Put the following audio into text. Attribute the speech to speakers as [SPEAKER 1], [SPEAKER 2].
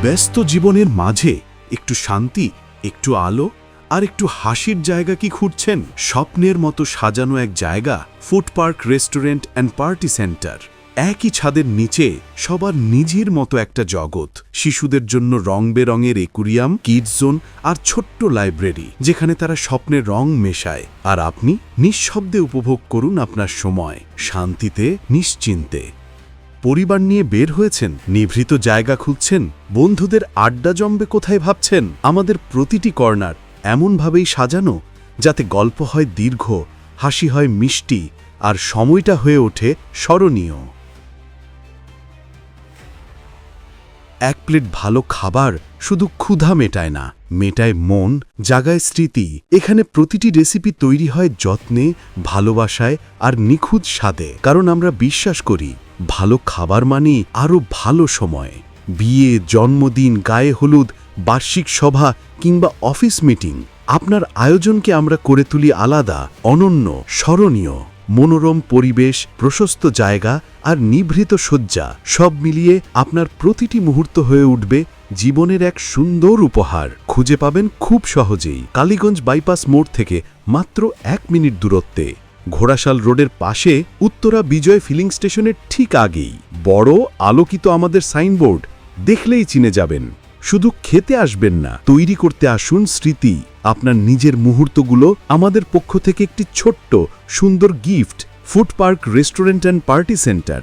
[SPEAKER 1] ব্যস্ত জীবনের মাঝে একটু শান্তি, একটু আলো আর একটু হাসির জায়গা কি খুঁজছেন? স্বপ্নের মতো সাজানো এক জায়গা, food park restaurant and party centre. একই ছাদের নিচে সবার নিজের মতো একটা জগৎ। শিশুদের জন্য রং বেরঙের একুরিয়াম, কিডস জোন আর ছোট্ট লাইব্রেরি, যেখানে তারা স্বপ্নের রং মেশায়। আর আপনি নিঃশব্দে উপভোগ করুন আপনার সময়, শান্তিতে, নিশ্চিন্তে। পরিবার নিয়ে বের হয়েছেন, নিভৃত জায়গা খুঁজছেন, বন্ধুদের আড্ডা জমবে কোথায় ভাবছেন? আমাদের প্রতিটি কর্নার এমনভাবেই সাজানো যাতে গল্প হয় দীর্ঘ, হাসি হয় মিষ্টি আর সময়টা হয়ে ওঠে স্মরণীয়। এক প্লেট ভালো খাবার শুধু ক্ষুধা মেটায় না, মেটায় মন, জাগায় স্মৃতি। এখানে প্রতিটি রেসিপি তৈরি হয় যত্নে, ভালোবাসায় আর নিখুঁত স্বাদে। কারণ আমরা বিশ্বাস করি, ভালো খাবার মানেই আরও ভালো সময়। বিয়ে, জন্মদিন, গায়ে হলুদ, বার্ষিক সভা কিংবা অফিস মিটিং, আপনার আয়োজনকে আমরা করে তুলি আলাদা, অনন্য, স্মরণীয়। মনোরম পরিবেশ, প্রশস্ত জায়গা আর নিভৃত শয্যা, সব মিলিয়ে আপনার প্রতিটি মুহূর্ত হয়ে উঠবে জীবনের এক সুন্দর উপহার। খুঁজে পাবেন খুব সহজেই কালীগঞ্জ বাইপাস মোড় থেকে মাত্র 1 মিনিট দূরত্বে, ঘোড়াশাল রোডের পাশে, উত্তরা বিজয় ফিলিং স্টেশনের ঠিক আগেই। বড় আলোকিত আমাদের সাইনবোর্ড দেখলেই চিনে যাবেন। শুধু খেতে আসবেন না, তৈরি করতে আসুন স্মৃতি। আপনার নিজের মুহূর্তগুলো আমাদের পক্ষ থেকে একটি ছোট্ট সুন্দর gift. Food park restaurant and party centre,